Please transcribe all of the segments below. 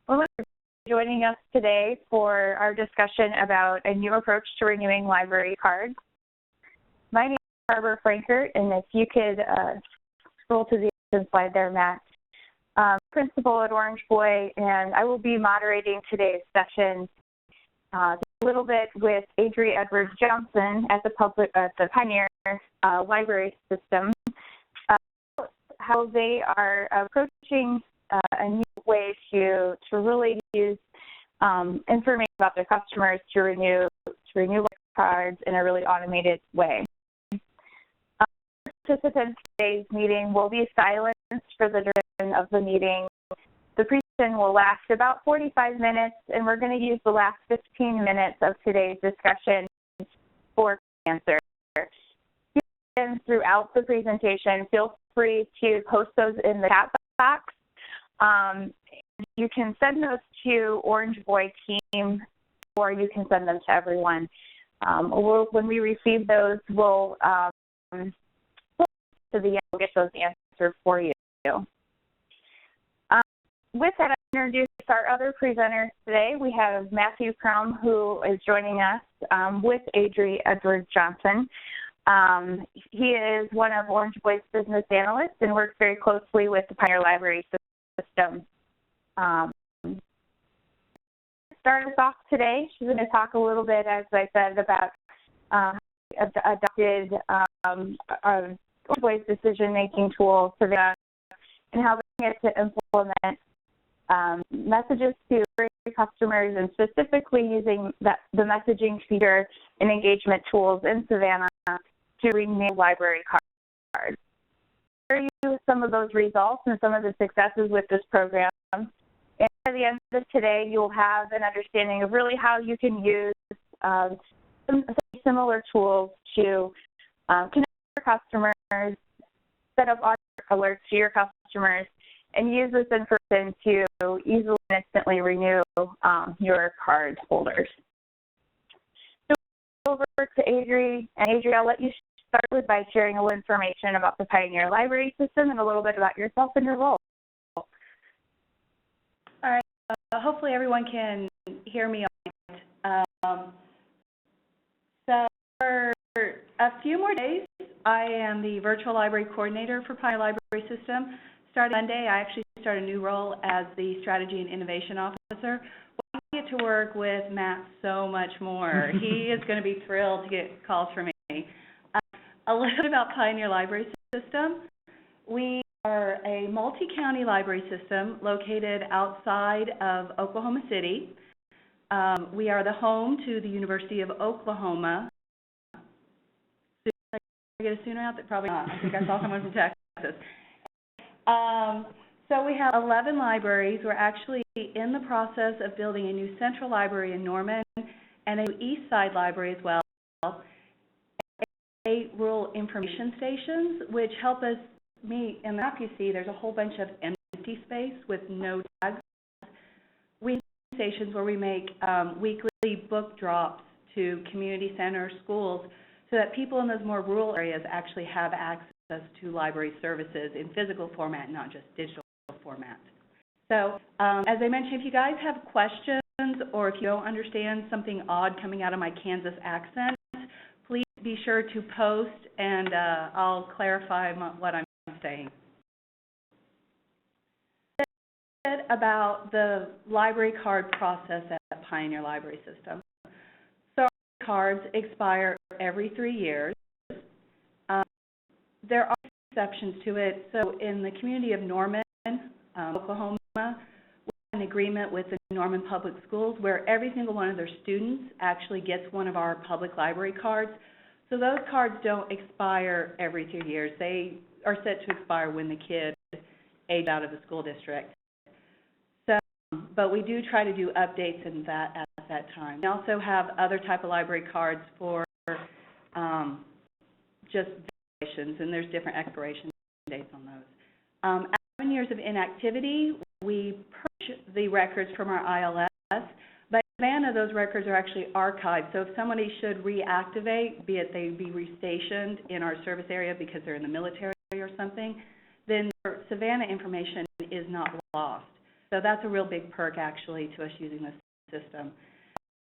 Well, thanks for joining us today for our discussion about a new approach to renewing library cards. My name is Barbara Frankert, and if you could scroll to the slide there, Matt. Principal at OrangeBoy, and I will be moderating today's session a little bit with Adri Edwards-Johnson at the Pioneer Library System, how they are approaching a new way to really use information about their customers to renew cards in a really automated way. Participants in today's meeting will be silenced for the duration of the meeting. The presentation will last about 45 minutes, and we're going to use the last 15 minutes of today's discussion for answers. Throughout the presentation, feel free to post those in the chat box. You can send those to OrangeBoy team, or you can send them to everyone. When we receive those, we'll to the end, we'll get those answered for you. With that, I'll introduce our other presenters today. We have Matthew Crum, who is joining us with Adri Edwards-Johnson. He is one of OrangeBoy's business analysts and works very closely with the Pioneer Library System. Start us off today. She's going to talk a little bit, as I said, about adopted OrangeBoy's decision-making tool and how they get to implement messages to customers, and specifically using the messaging feature and engagement tools in Savannah to renew library cards. I'll share you some of those results and some of the successes with this program. And at the end of today, you'll have an understanding of really how you can use some similar tools to connect your customers, set up alerts to your customers, and use this information to easily and instantly renew your card holders. So over to Adri. And Adri, I'll let you start by sharing a little information about the Pioneer Library System and a little bit about yourself and your role. All right. Hopefully everyone can hear me all right. So for a few more days, I am the Virtual Library Coordinator for Pioneer Library System. Starting Monday, I actually start a new role as the Strategy and Innovation Officer. I get to work with Matt so much more. He is going to be thrilled to get calls from me. A little bit about Pioneer Library System. We are a multi-county library system located outside of Oklahoma City. We are the home to the University of Oklahoma. Did I get a sooner out? Probably not. I think I saw someone from Texas. So we have 11 libraries. We're actually in the process of building a new central library in Norman and a new East Side library as well. 8 rural information stations, which help us meet. In the map you see, there's a whole bunch of empty space with no tags. We have stations where we make weekly book drops to community centers, schools, so that people in those more rural areas actually have access to library services in physical format, not just digital format. So as I mentioned, if you guys have questions or if you don't understand something odd coming out of my Kansas accent, please be sure to post and I'll clarify what I'm saying. A bit about the library card process at Pioneer Library System. So our cards expire every 3 years. There are exceptions to it. So in the community of Norman, Oklahoma, we have an agreement with the Norman Public Schools where every single one of their students actually gets one of our public library cards. So those cards don't expire every 2 years. They are set to expire when the kid ages out of the school district. So, but we do try to do updates in that at that time. We also have other type of library cards for just and there's different expiration dates on those. After 7 years of inactivity, we purge the records from our ILS, but in Savannah, those records are actually archived. So if somebody should reactivate, be it they be restationed in our service area because they're in the military or something, then their Savannah information is not lost. So that's a real big perk, actually, to us using this system.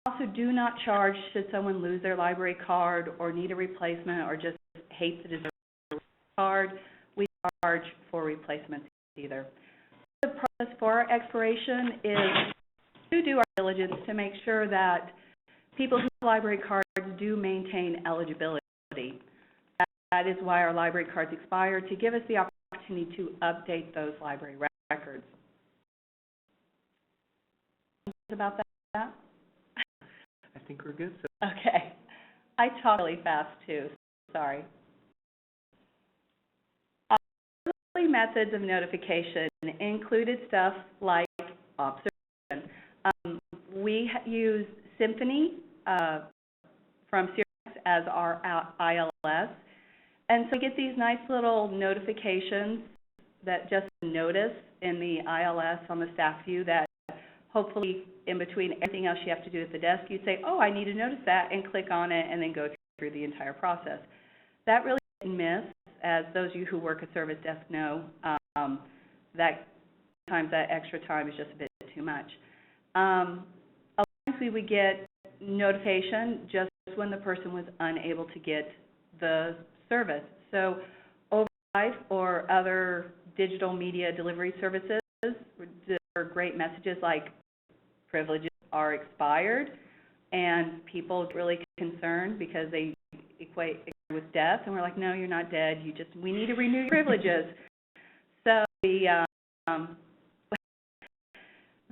We also do not charge should someone lose their library card or need a replacement or just hates it as a card. We don't charge for replacements either. The process for our expiration is to do our diligence to make sure that people who have library cards do maintain eligibility. That is why our library cards expire, to give us the opportunity to update those library records. About that? I think we're good. Okay. I talk really fast too, sorry. Early methods of notification included stuff like observation. We use Symphony from Sirius as our ILS, and so we get these nice little notifications that just notice in the ILS on the staff view that hopefully in between everything else you have to do at the desk, you say, oh, I need to notice that, and click on it and then go through the entire process. That really is miss, as those of you who work a service desk know, that sometimes that extra time is just a bit too much. A lot of times we would get notification just when the person was unable to get the service. So Overdrive or other digital media delivery services are great messages like privileges are expired, and people are really concerned because they equate it with death, and we're like, no, you're not dead. We need to renew your privileges. So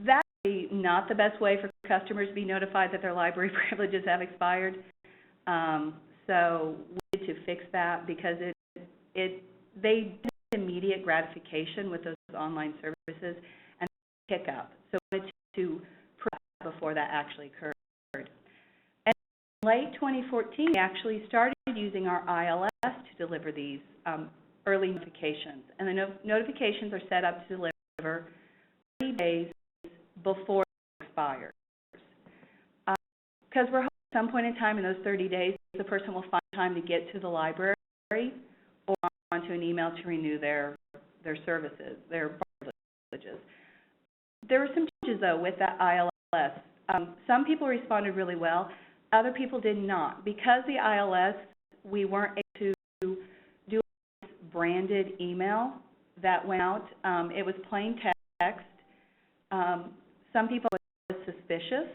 that's not the best way for customers to be notified that their library privileges have expired. So we need to fix that because they get immediate gratification with those online services and pick up. So we wanted to prep before that actually occurred. And in late 2014, we actually started using our ILS to deliver these early notifications. And the notifications are set up to deliver 30 days before it expires. Because we're hoping at some point in time in those 30 days, the person will find time to get to the library or onto an email to renew their services, their privileges. There were some changes, though, with that ILS. Some people responded really well. Other people did not. Because the ILS, we weren't able to do a branded email that went out. It was plain text. Some people were suspicious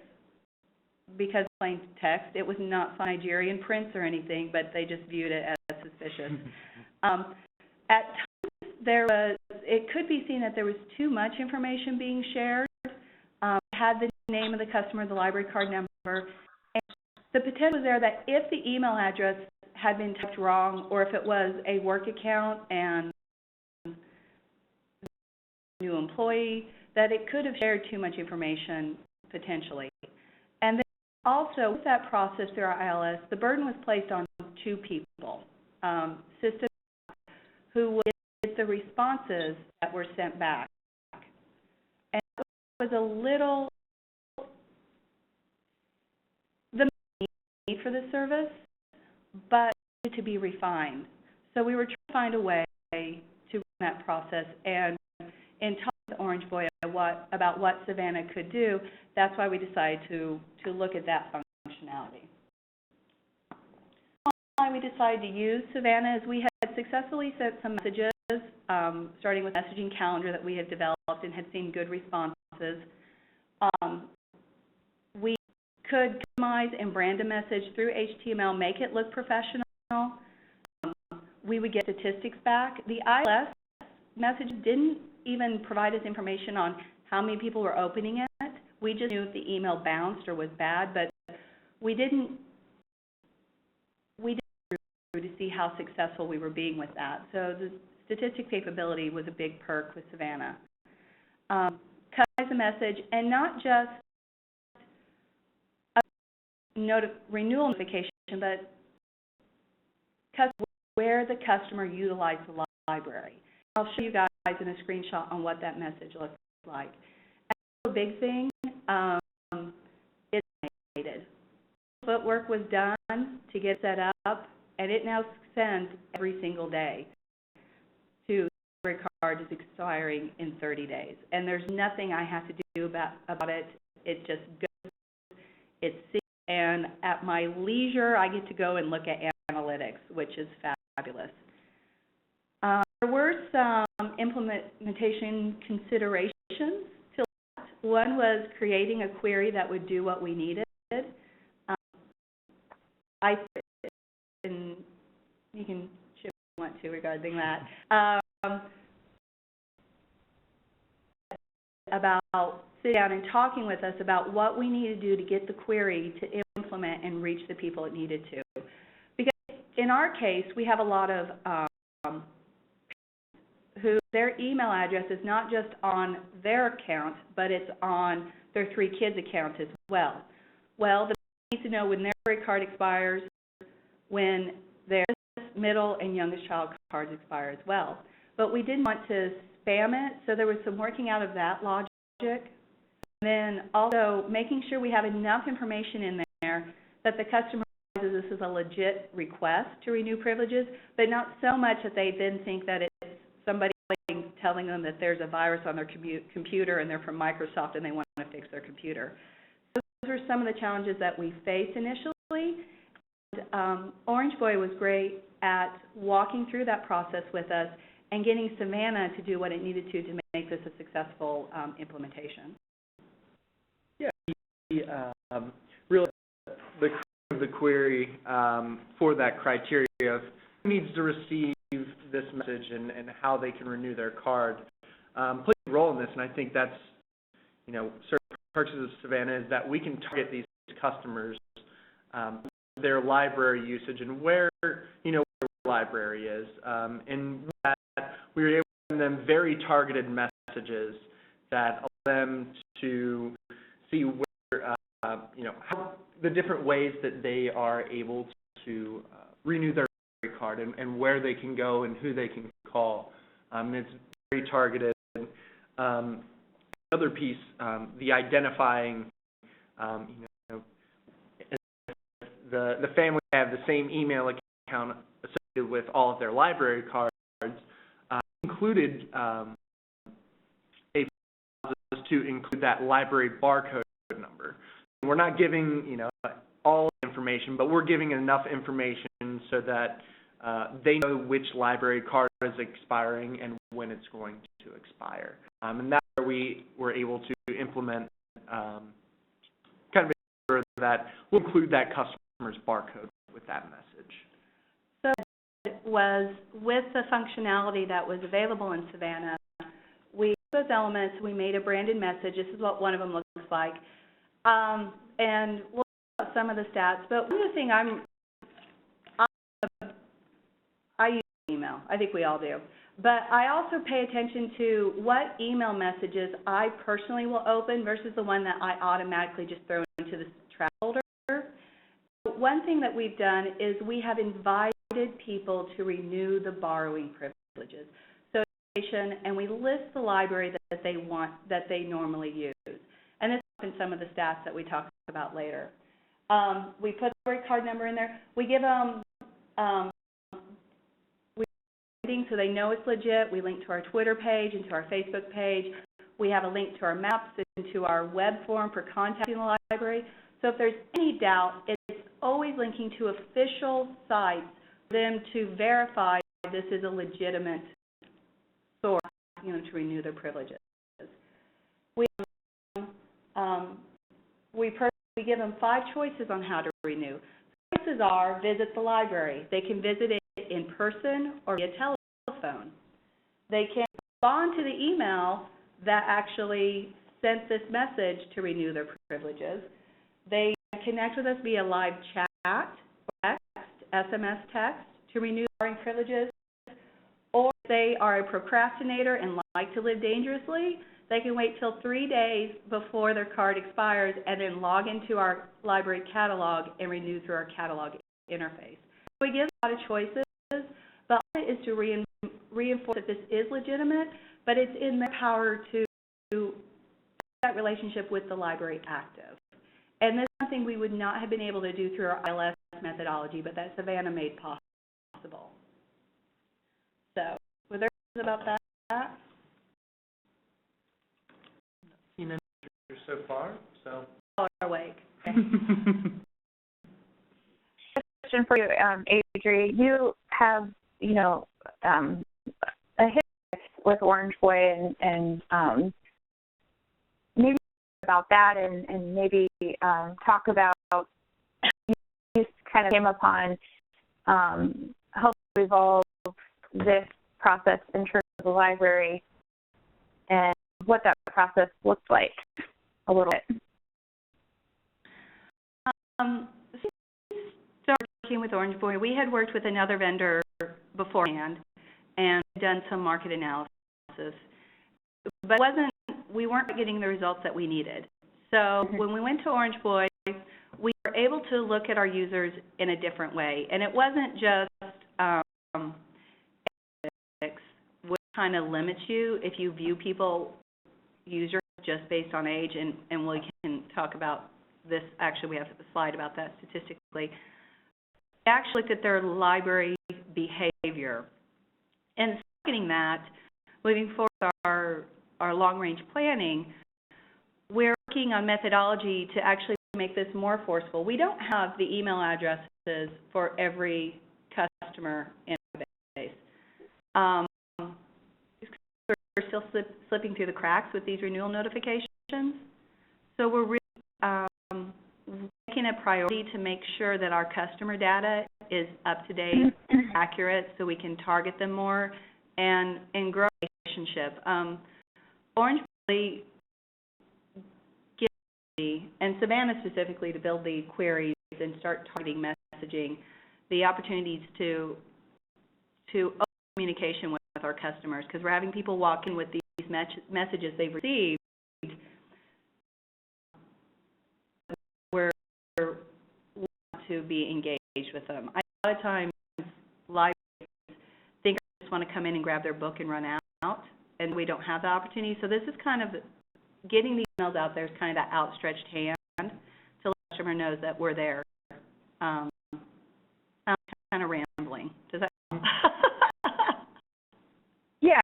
because plain text. It was not Nigerian prints or anything, but they just viewed it as suspicious. At times, it could be seen that there was too much information being shared. Had the name of the customer, the library card number, and the potential was there that if the email address had been typed wrong, or if it was a work account and new employee, that it could have shared too much information potentially. And then also with that process through our ILS, the burden was placed on two people, system who would get the responses that were sent back. And it was a little the need for the service, but to be refined. So we were trying to find a way to run that process, and in talking with OrangeBoy about what Savannah could do, that's why we decided to look at that functionality. Why we decided to use Savannah is we had successfully sent some messages, starting with messaging calendar that we had developed and had seen good responses. We could customize and brand a message through HTML, make it look professional. We would get statistics back. The ILS message didn't even provide us information on how many people were opening it. We just knew if the email bounced or was bad, but we didn't to see how successful we were being with that. So the statistic capability was a big perk with Savannah. Customize the message, and not just a renewal notification, but where the customer utilized the library. I'll show you guys in a screenshot on what that message looks like. And a big thing is automated. Footwork was done to get set up, and it now sends every single day to library card is expiring in 30 days. And there's nothing I have to do about it. It just goes, it's safe, and at my leisure, I get to go and look at analytics, which is fabulous. There were some implementation considerations to that. One was creating a query that would do what we needed. And you can share what you want to regarding that. About sitting down and talking with us about what we need to do to get the query to implement and reach the people it needed to. Because in our case, we have a lot of who their email address is not just on their account, but it's on their 3 kids' account as well. Well, the need to know when their library card expires, when their middle and youngest child cards expire as well. But we didn't want to spam it, so there was some working out of that logic. And then also making sure we have enough information in there that the customer realizes this is a legit request to renew privileges, but not so much that they then think that it's somebody telling them that there's a virus on their computer and they're from Microsoft and they want to fix their computer. So those are some of the challenges that we faced initially. And, OrangeBoy was great at walking through that process with us and getting Savannah to do what it needed to make this a successful implementation. Yeah, really the query for that criteria of who needs to receive this message and how they can renew their card plays a role in this, and I think that's, certain perks of Savannah is that we can target these customers, their library usage and where, where the library is, and with that, we were able to send them very targeted messages that allow them to see where, how the different ways that they are able to renew their card and where they can go and who they can call. It's very targeted. Another piece, the identifying, the family have the same email account associated with all of their library cards, included a process to include that library barcode number. We're not giving, all the information, but we're giving enough information so that they know which library card is expiring and when it's going to expire. And that's where we were able to implement kind of a sure that we'll include that customer's barcode with that message. So it was with the functionality that was available in Savannah, we those elements, we made a branded message. This is what one of them looks like. And we'll talk about some of the stats, but one of the things I use email. I think we all do. But I also pay attention to what email messages I personally will open versus the one that I automatically just throw into the trash folder. One thing that we've done is we have invited people to renew the borrowing privileges. So, and we list the library that they want, that they normally use. And this is in some of the stats that we talk about later. We put the library card number in there. We give them so they know it's legit. We link to our Twitter page and to our Facebook page. We have a link to our maps and to our web form for contacting the library. So if there's any doubt, it's always linking to official sites for them to verify this is a legitimate source, to renew their privileges. We give them 5 choices on how to renew. The choices are visit the library. They can visit it in person or via telephone. They can respond to the email that actually sent this message to renew their privileges. They connect with us via live chat, or text, SMS text to renew their privileges. Or if they are a procrastinator and like to live dangerously, they can wait till 3 days before their card expires and then log into our library catalog and renew through our catalog interface. So we give a lot of choices, but all it is to reinforce that this is legitimate, but it's in their power to keep that relationship with the library active. And this is something we would not have been able to do through our ILS methodology, but that Savannah made possible. So, were there questions about that? Seen any so far, so. All are awake. Question for you, Adri. You have, a hit with OrangeBoy and maybe about that and maybe talk about you kind of came upon help evolve this process in terms of the library and what that process looked like a little bit. Started working with OrangeBoy. We had worked with another vendor beforehand and done some market analysis, but we weren't getting the results that we needed. So when we went to OrangeBoy, we were able to look at our users in a different way, and it wasn't just which kind of limits you if you view people users just based on age, and we can talk about this. Actually, we have a slide about that statistically. We actually looked at their library behavior. And getting that, moving forward with our long-range planning, we're working on methodology to actually make this more forceful. We don't have the email addresses for every customer in our base. We're still slipping through the cracks with these renewal notifications. So we're really making a priority to make sure that our customer data is up to date, accurate, so we can target them more and grow a relationship. OrangeBoy gives me, and Savannah specifically, to build the queries and start targeting messaging, the opportunities to open communication with our customers, because we're having people walk in with these messages they've received. We're want to be engaged with them. A lot of times, libraries think they just want to come in and grab their book and run out, and we don't have the opportunity. So this is kind of getting these emails out there is kind of that outstretched hand to let the customer know that we're there. I'm kind of rambling. Does that? Yeah,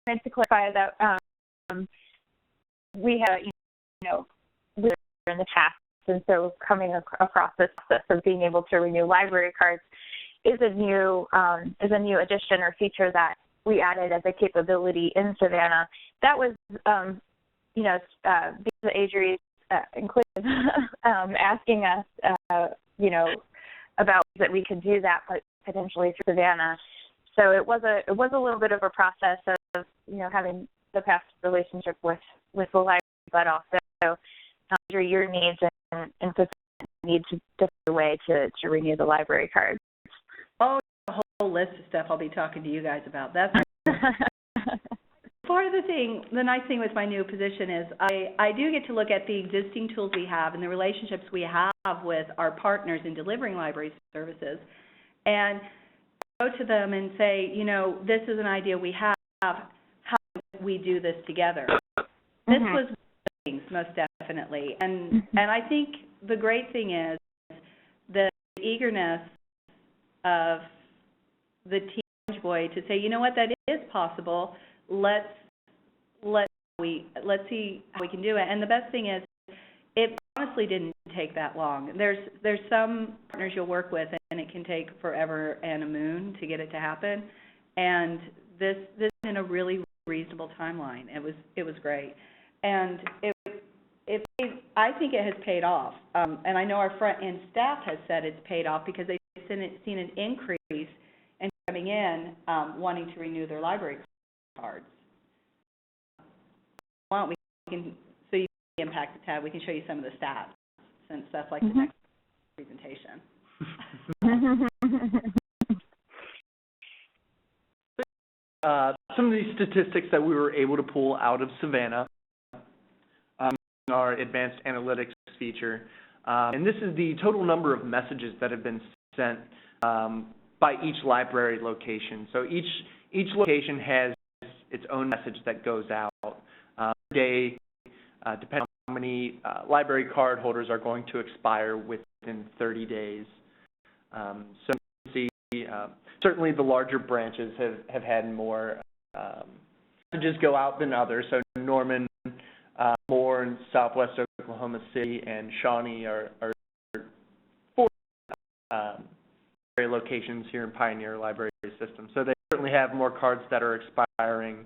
and to clarify that, we have, we were in the past, and so coming across this process of being able to renew library cards is a new addition or feature that we added as a capability in Savannah. That was, because Adri included asking us, about that we could do that, but potentially through Savannah. So it was a little bit of a process of having the past relationship with the library, but also your needs and need to different way to renew the library card. Oh, a whole list of stuff I'll be talking to you guys about. That's part of the thing. The nice thing with my new position is I do get to look at the existing tools we have and the relationships we have with our partners in delivering library services, and go to them and say, this is an idea we have. How do we do this together? This was one of the things, most definitely. And I think the great thing is the eagerness of the team OrangeBoy to say, you know what, that is possible. Let's see how we can do it. And the best thing is, it honestly didn't take that long. There's some partners you'll work with, and it can take forever and a moon to get it to happen. And this is in a really reasonable timeline. It was great, and I think it has paid off. And I know our front end staff has said it's paid off because they've seen an increase in coming in wanting to renew their library cards. Why don't we can so you see the impact it's had? We can show you some of the stats, since that's like the next presentation. Some of these statistics that we were able to pull out of Savannah, our advanced analytics feature, and this is the total number of messages that have been sent by each library location. So each location has its own message that goes out. Day, depending on how many library card holders are going to expire within 30 days. So you can see certainly the larger branches have had more messages go out than others. So Norman, Moore, and Southwest Oklahoma City, and Shawnee are four locations here in Pioneer Library System. So they certainly have more cards that are expiring.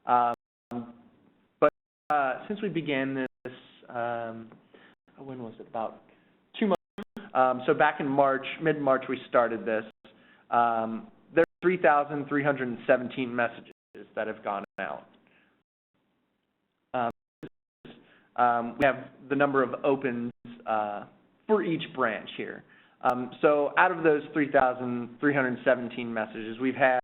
But since we began this, when was it? About 2 months. So back in March, mid-March, we started this. There are 3,317 messages that have gone out. We have the number of opens for each branch here. So out of those 3,317 messages, we've had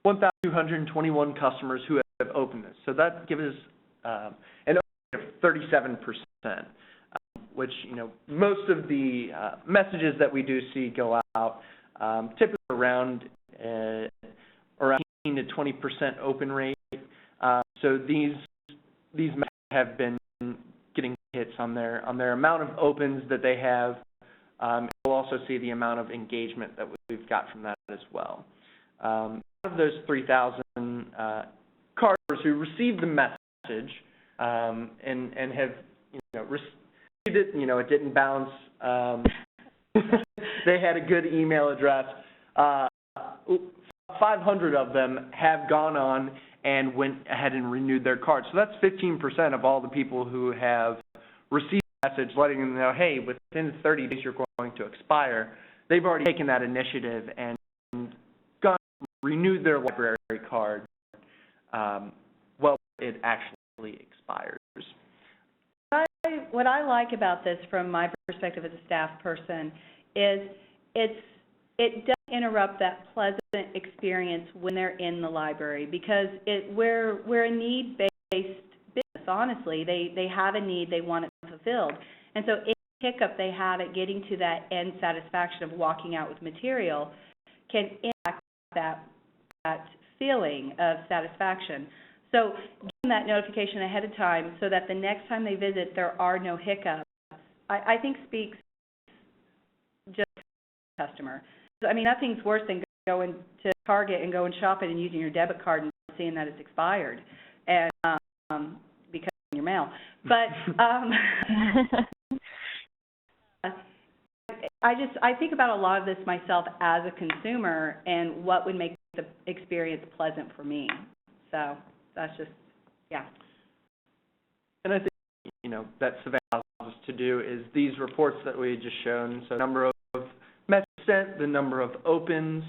1,221 customers who have opened this. So that gives us an opening of 37%, which, most of the messages that we do see go out typically around 18 to 20% open rate. So these messages have been getting hits on their amount of opens that they have. We'll also see the amount of engagement that we've got from that as well. Out of those 3,000 carders who received the message and have received it, it didn't bounce. They had a good email address. 500 of them have gone on and went ahead and renewed their card. So that's 15% of all the people who have received a message letting them know, hey, within 30 days you're going to expire. They've already taken that initiative and gone renewed their library card well it actually expires. What I like about this from my perspective as a staff person is it does interrupt that pleasant experience when they're in the library, because we're a need-based business, honestly. They have a need, they want it fulfilled. And so any hiccup they have at getting to that end satisfaction of walking out with material can impact that feeling of satisfaction. So getting that notification ahead of time so that the next time they visit there are no hiccups, I think speaks just to the customer. I mean, nothing's worse than going to Target and going shopping and using your debit card and seeing that it's expired, and because it's in your mail. But I think about a lot of this myself as a consumer and what would make the experience pleasant for me. So that's just, yeah. And I think, that Savannah allows us to do is these reports that we just shown, so number of messages sent, the number of opens,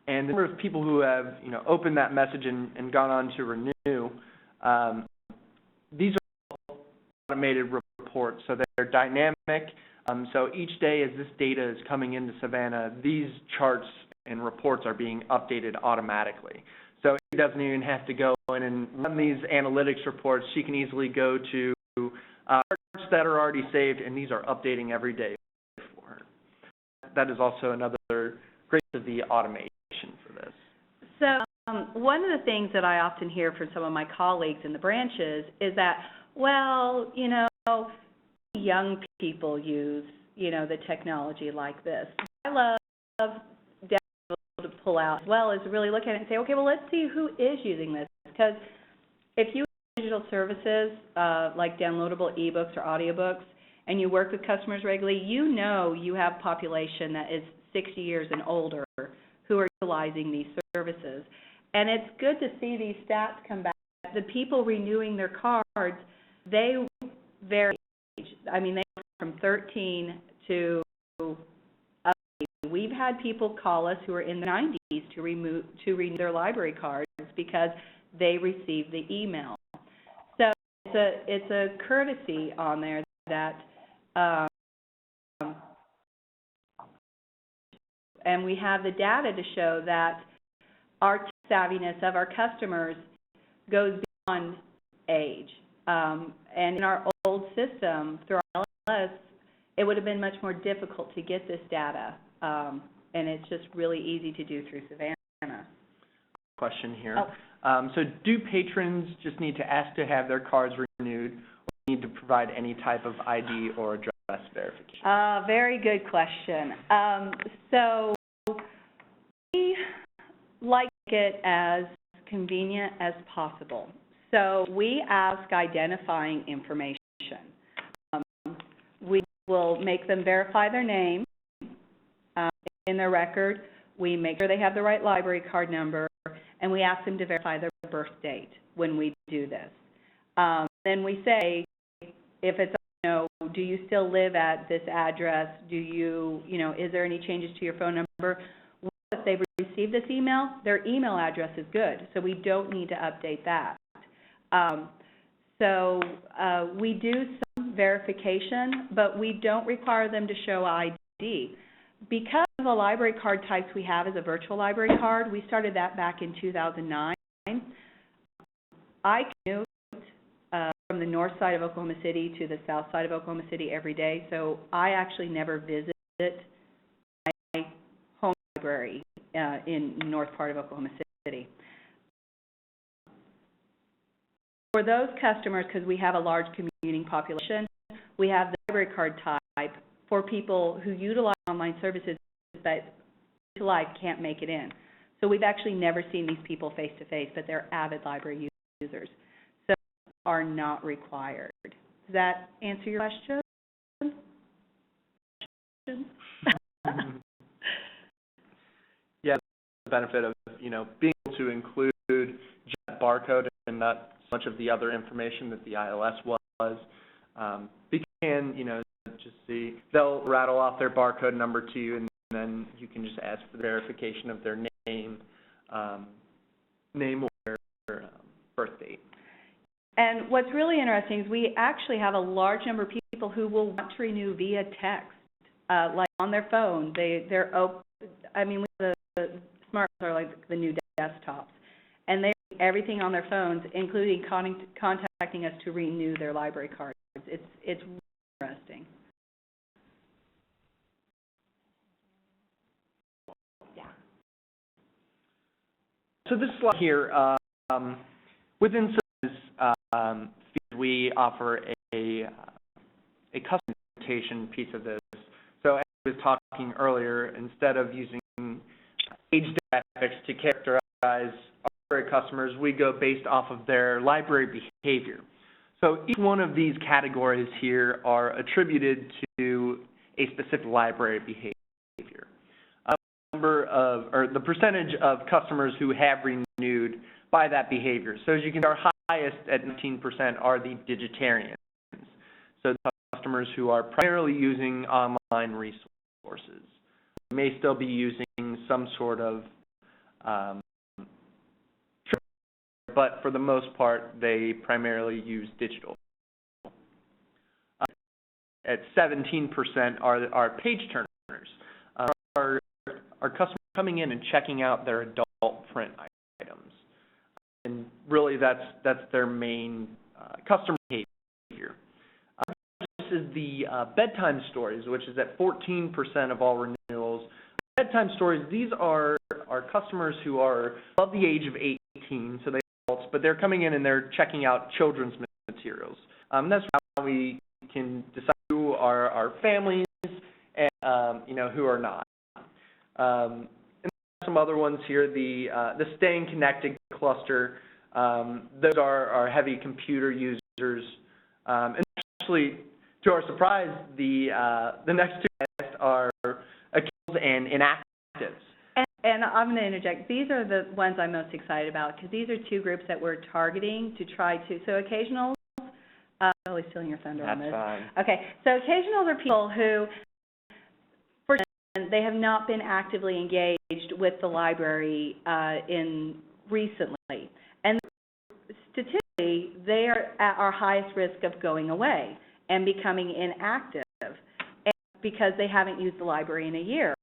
and the number of people who have, opened that message and gone on to renew. These are automated reports, so they're dynamic. So each day as this data is coming into Savannah, these charts and reports are being updated automatically. So she doesn't even have to go in and run these analytics reports. She can easily go to charts that are already saved, and these are updating every day for her. That is also another great of the automation for this. So one of the things that I often hear from some of my colleagues in the branches is that, well, young people use, the technology like this. I love to pull out as well as really look at it and say, okay, well, let's see who is using this. Because if you have digital services like downloadable ebooks or audiobooks, and you work with customers regularly, you have population that is 60 years and older who are utilizing these services. And it's good to see these stats come back. The people renewing their cards, they vary. I mean, they go from 13 to we've had people call us who are in the 90s to renew their library cards because they received the email. So it's a courtesy on there that and we have the data to show that our tech savviness of our customers goes beyond age. And in our old system, through our LMS, it would have been much more difficult to get this data. And it's just really easy to do through Savannah. Question here. So do patrons just need to ask to have their cards renewed, or need to provide any type of ID or address verification? Very good question. So we like it as convenient as possible. So we ask identifying information. We will make them verify their name in their record. We make sure they have the right library card number, and we ask them to verify their birth date when we do this. Then we say, if it's, do you still live at this address? Do you, is there any changes to your phone number? If they've received this email, their email address is good, so we don't need to update that. We do some verification, but we don't require them to show ID. Because of the library card types we have as a virtual library card, we started that back in 2009. I commute from the north side of Oklahoma City to the south side of Oklahoma City every day, so I actually never visit my home library in north part of Oklahoma City. For those customers, because we have a large commuting population, we have the library card type for people who utilize online services that to life can't make it in. So we've actually never seen these people face to face, but they're avid library users. So are not required. Does that answer your question? Yeah, the benefit of, being able to include just that barcode and not so much of the other information that the iOS was. You can, just see, they'll rattle off their barcode number to you, and then you can just ask for the verification of their name or birth date. And what's really interesting is we actually have a large number of people who will want to renew via text, like on their phone. The smartphones are like the new desktops, and they do everything on their phones, including contacting us to renew their library cards. It's really interesting. Yeah. So this slide here, within services, we offer a customization piece of this. So as I was talking earlier, instead of using age demographics to characterize our library customers, we go based off of their library behavior. So each one of these categories here are attributed to a specific library behavior. The percentage of customers who have renewed by that behavior. So as you can see, our highest at 19% are the digitarians. So the customers who are primarily using online resources. They may still be using some sort of but for the most part, they primarily use digital. At 17% are page turners. Our customers coming in and checking out their adult print items. And really that's their main customer behavior. This is the bedtime stories, which is at 14% of all renewals. Bedtime stories, these are customers who are above the age of 18, so they but they're coming in and they're checking out children's materials. That's how we can decide who are our families and who are not. And some other ones here, the staying connected cluster. Those are heavy computer users. And actually, to our surprise, the next two are accounts and inactives. And I'm going to interject. These are the ones I'm most excited about because these are two groups that we're targeting to try to. So occasionals, totally stealing your thunder on this. That's fine. Okay. So occasionals are people who, for example, they have not been actively engaged with the library recently, and statistically, they are at our highest risk of going away and becoming inactive because they haven't used the library in a year.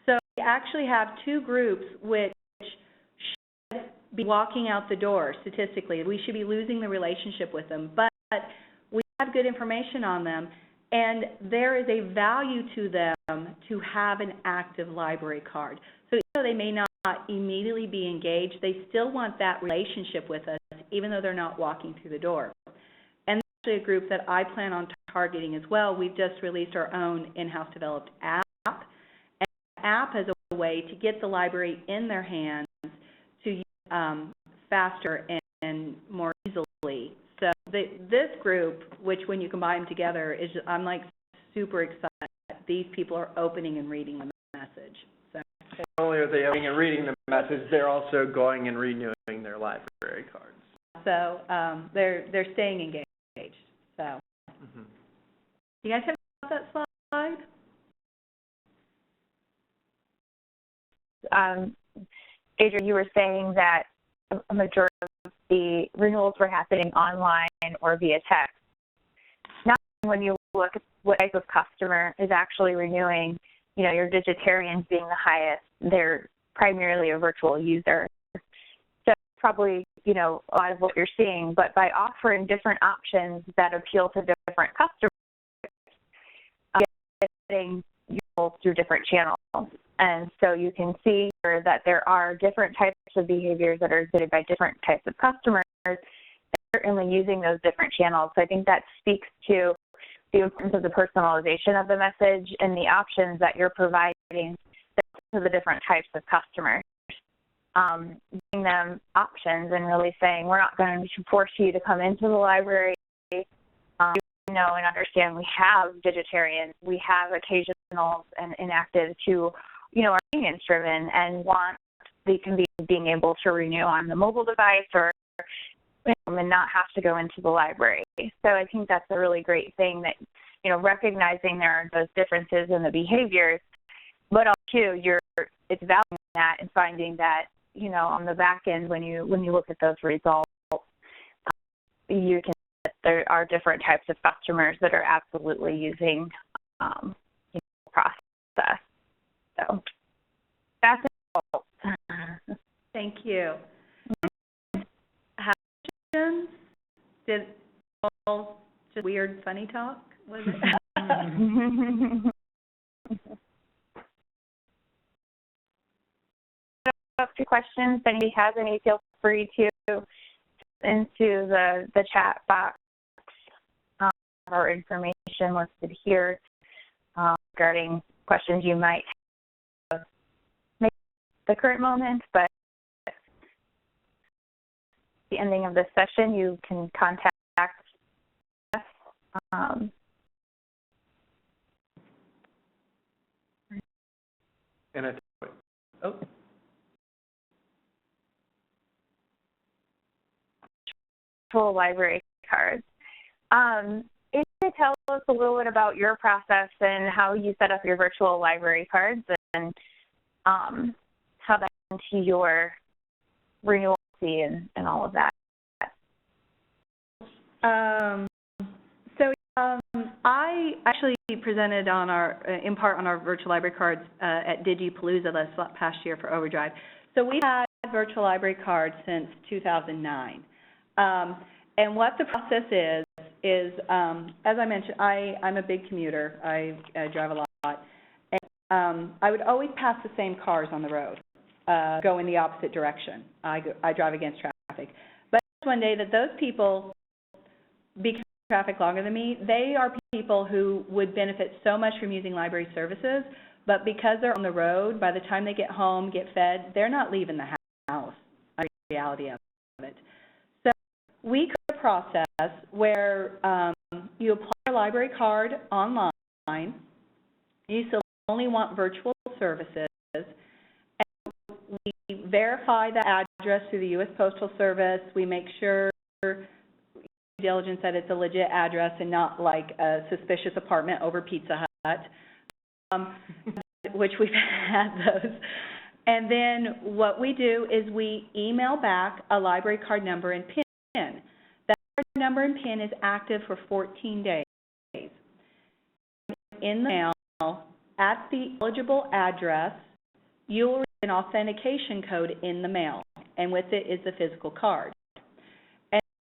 So we actually have two groups which should be walking out the door statistically. We should be losing the relationship with them, but we have good information on them, and there is a value to them to have an active library card. So even though they may not immediately be engaged, they still want that relationship with us, even though they're not walking through the door. And that's actually a group that I plan on targeting as well. We've just released our own in-house developed app. App as a way to get the library in their hands to faster and more easily. So this group, which when you combine them together, I'm like super excited that these people are opening and reading the message. So not only are they opening and reading the message, they're also going and renewing their library cards. So they're staying engaged. So you guys have that slide? Adrian, you were saying that a majority of the renewals were happening online or via text. Now, when you look at what type of customer is actually renewing, you know, your digitarians being the highest, they're primarily a virtual user. So probably, you know, a lot of what you're seeing, but by offering different options that appeal to different customers, getting useful through different channels. And so you can see here that there are different types of behaviors that are exhibited by different types of customers, and certainly using those different channels. So I think that speaks to the importance of the personalization of the message and the options that you're providing to the different types of customers. Giving them options and really saying, we're not going to force you to come into the library. You know and understand we have digitarians, we have occasionals and inactives who, you know, are convenience driven and want the convenience of being able to renew on the mobile device or and not have to go into the library. So I think that's a really great thing that, you know, recognizing there are those differences in the behaviors, but also it's valuing that and finding that, you know, on the back end when you look at those results, you can see that there are different types of customers that are absolutely using the process. So that's it. Thank you. Questions? Did all just weird funny talk? Was it? Up to questions. If anybody has any, feel free to into the chat box. Our information listed here regarding questions you might have at the current moment, but at the ending of this session, you can contact us. And I think, Full library cards. If you could tell us a little bit about your process and how you set up your virtual library cards and how that into your renewal fee and all of that. I actually presented on in part on our virtual library cards at DigiPalooza this past year for Overdrive. So we've had virtual library cards since 2009. And what the process is as I mentioned, I'm a big commuter. I drive a lot. And I would always pass the same cars on the road, go in the opposite direction. I drive against traffic. But one day that those people, because traffic longer than me, they are people who would benefit so much from using library services, but because they're on the road, by the time they get home, get fed, they're not leaving the house. That's the reality of it. So we create a process where you apply your library card online, you still only want virtual services, and we verify the address through the U.S. Postal Service. We make sure diligence that it's a legit address and not like a suspicious apartment over Pizza Hut, which we've had those. And then what we do is we email back a library card number and PIN. That number and PIN is active for 14 days. In the mail, at the eligible address, you will receive an authentication code in the mail, and with it is the physical card.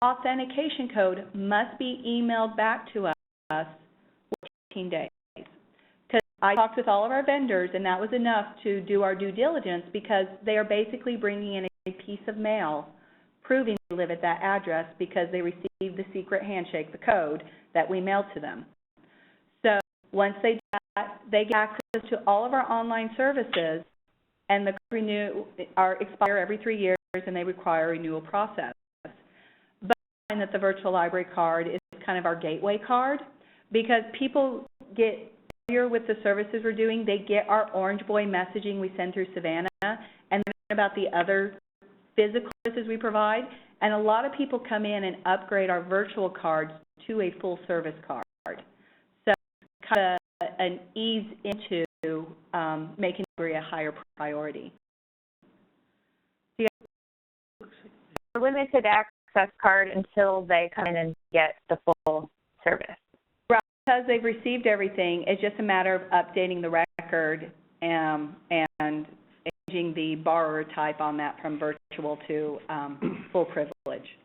Authentication code must be emailed back to us for 14 days. Because I talked with all of our vendors, and that was enough to do our due diligence because they are basically bringing in a piece of mail proving they live at that address because they received the secret handshake, the code, that we mailed to them. So once they do that, they get access to all of our online services, and the expire every 3 years. and they require a renewal process. But I find that the virtual library card is kind of our gateway card because people get familiar with the services we're doing. They get our OrangeBoy messaging we send through Savannah and about the other physical services we provide. And a lot of people come in and upgrade our virtual cards to a full service card. So it's kind of an ease into making library a higher priority. Limited access card until they come in and get the full service. Right, because they've received everything, it's just a matter of updating the record and changing the borrower type on that from virtual to full privilege.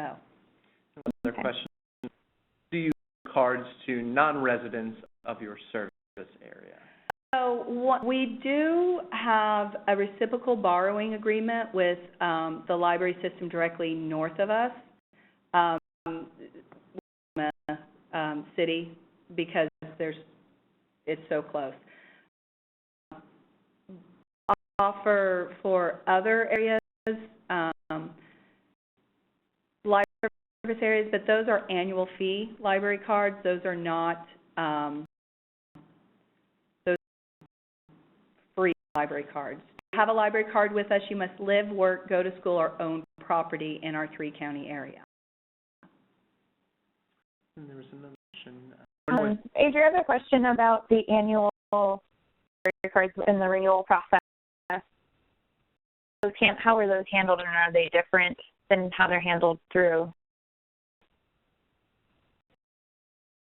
So. Another question: do you issue cards to non-residents of your service area? So we do have a reciprocal borrowing agreement with the library system directly north of us, city, because it's so close. Offer for other areas, library service areas, but those are annual fee library cards. Those are not free library cards. To have a library card with us, you must live, work, go to school, or own property in our 3-county area. And there was another question. Adria, I have a question about the annual library cards in the renewal process. How are those handled, and are they different than how they're handled through?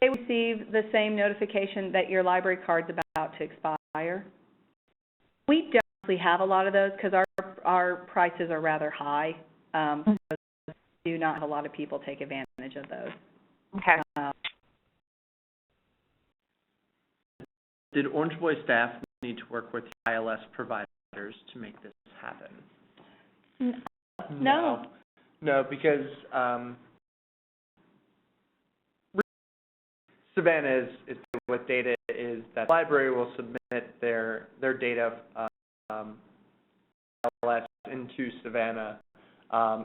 They receive the same notification that your library card's about to expire. We don't really have a lot of those because our prices are rather high. So do not have a lot of people take advantage of those. Okay. Did OrangeBoy staff need to work with ILS providers to make this happen? No. No, because Savannah is with data is that the library will submit their data ILS into Savannah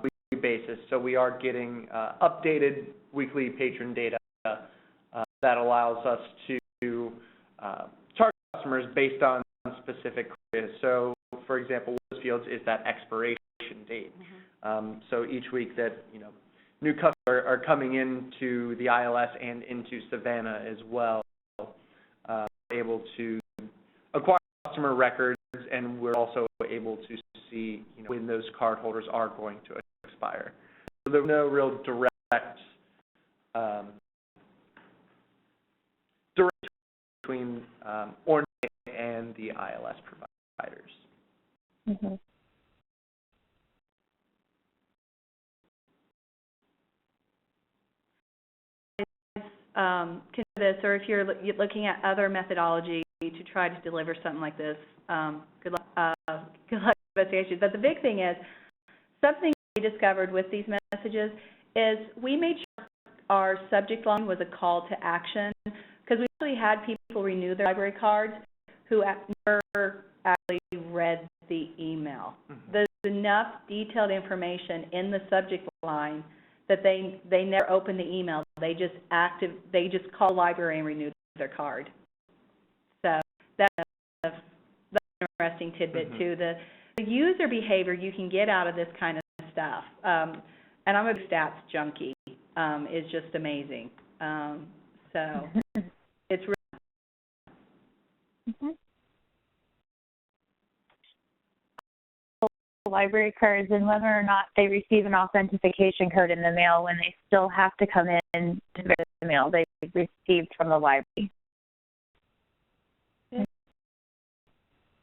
weekly basis. So we are getting updated weekly patron data that allows us to target customers based on specific criteria. So, for example, Fields is that expiration date. So each week that new customers are coming into the ILS and into Savannah as well, able to acquire customer records, and we're also able to see when those cardholders are going to expire. So there's no real direct between OrangeBoy and the ILS providers. Mm-hmm. This, or if you're looking at other methodology to try to deliver something like this, good luck investigation. But the big thing is, something we discovered with these messages is we made sure our subject line was a call to action, because we actually had people renew their library cards who never actually read the email. There's enough detailed information in the subject line that they never open the email. They just call the library and renew their card. So that's an interesting tidbit too. The user behavior you can get out of this kind of stuff. And I'm a stats junkie. Is just amazing. So it's really library cards, and whether or not they receive an authentication code in the mail when they still have to come in to verify the mail they received from the library.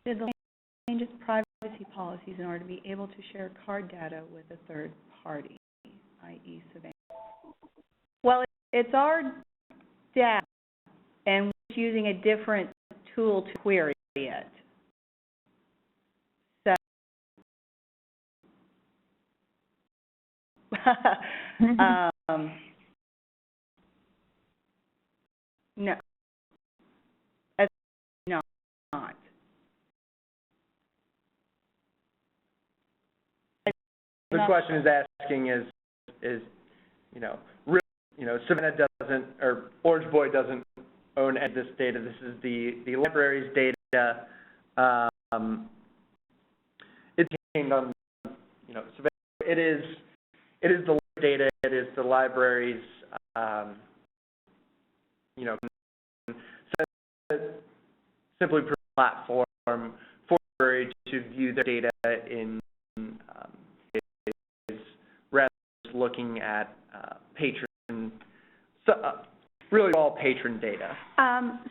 Did the change its privacy policies in order to be able to share card data with a third party, i.e. Savannah? Well, it's our data, and we're using a different tool to query it. No, it's not. the question is asking is really, Savannah doesn't, or OrangeBoy doesn't own any of this data. This is the library's data. It's contained on, Savannah. It is the data. It is the library's, simply a platform for the library to view their data in rather than looking at patron, really all patron data.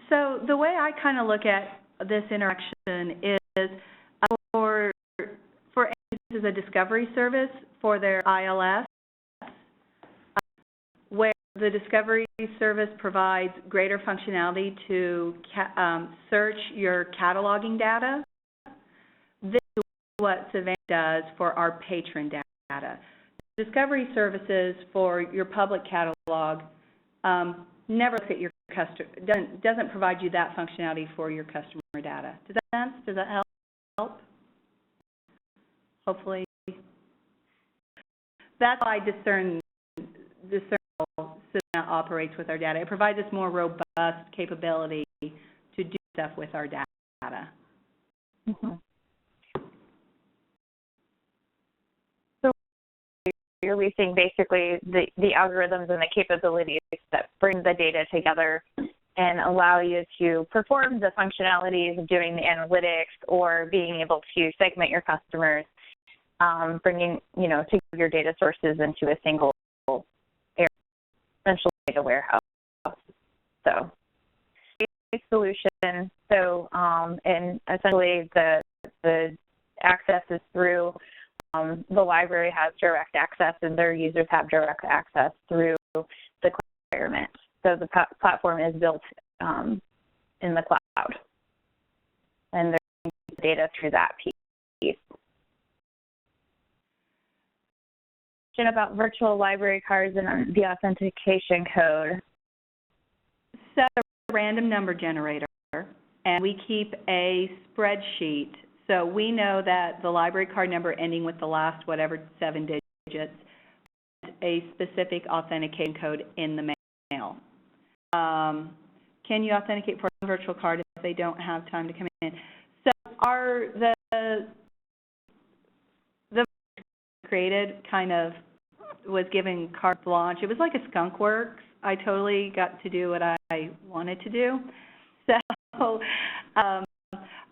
So the way I kind of look at this interaction is for as a discovery service for their ILS, where the discovery service provides greater functionality to search your cataloging data. This is what Savannah does for our patron data. Discovery services for your public catalog never look at your customer, doesn't provide you that functionality for your customer data. Does that make sense? Does that help? Hopefully. That's how I discern how Savannah operates with our data. It provides us more robust capability to do stuff with our data. Mm-hmm. So you're releasing basically the algorithms and the capabilities that bring the data together and allow you to perform the functionalities of doing the analytics or being able to segment your customers, bringing, to your data sources into a single area, essentially data warehouse. So, solution. So, and essentially the access is through the library has direct access, and their users have direct access through the cloud environment. So the platform is built in the cloud, and they're using data through that piece. About virtual library cards and the authentication code. So a random number generator, and we keep a spreadsheet. So we know that the library card number ending with the last whatever 7 digits is a specific authentication code in the mail. Can you authenticate for a virtual card if they don't have time to come in? So the created kind of was given carte blanche. It was like a skunk works. I totally got to do what I wanted to do. So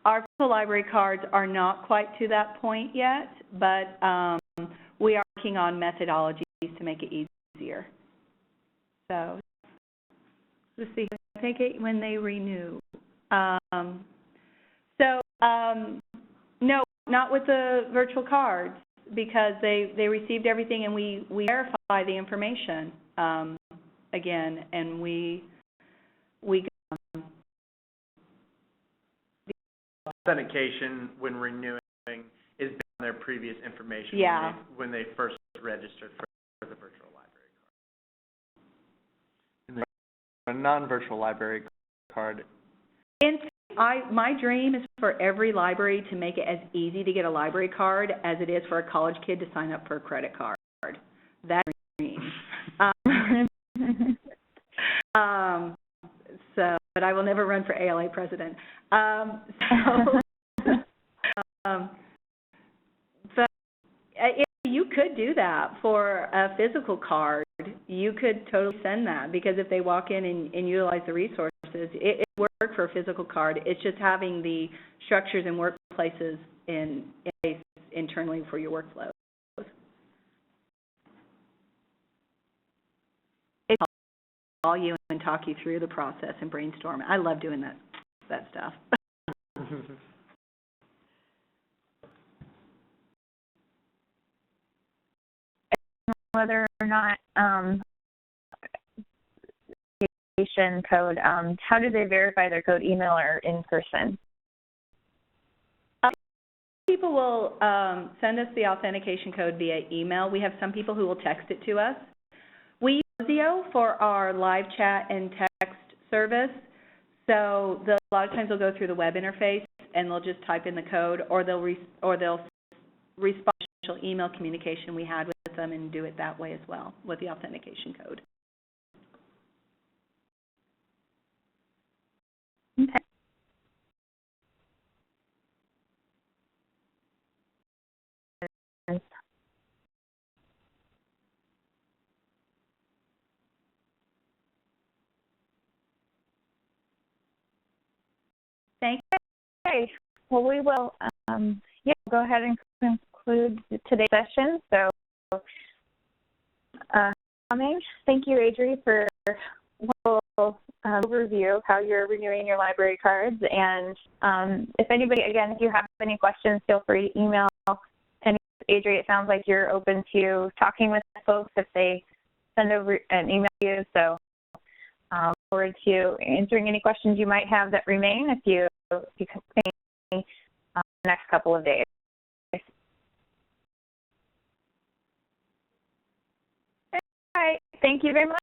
our library cards are not quite to that point yet, but we are working on methodologies to make it easier. So let's see, I think it when they renew. No, not with the virtual cards, because they received everything, and we verify the information again, and we authentication when renewing is based on their previous information. Yeah. When they first registered for the virtual library card. And a non-virtual library card. My dream is for every library to make it as easy to get a library card as it is for a college kid to sign up for a credit card. That's my dream. But I will never run for ALA president. But if you could do that for a physical card, you could totally send that, because if they walk in and utilize the resources, it works for a physical card. It's just having the structures and workplaces in place internally for your workflow. I'll call you and talk you through the process and brainstorm. I love doing that stuff. Whether or not code, how do they verify their code, email or in person? People will send us the authentication code via email. We have some people who will text it to us. We use Zio for our live chat and text service. So a lot of times they'll go through the web interface and they'll just type in the code, or they'll respond email communication we had with them and do it that way as well with the authentication code. Okay. Thank Okay. Well, we will go ahead and conclude today's session. So, thank you, Adri, for a wonderful overview of how you're renewing your library cards. And if anybody, again, if you have any questions, feel free to email. And Adri, it sounds like you're open to talking with folks if they send over an email to you. So, look forward to answering any questions you might have that remain if you can see me the next couple of days. All right. Thank you very much.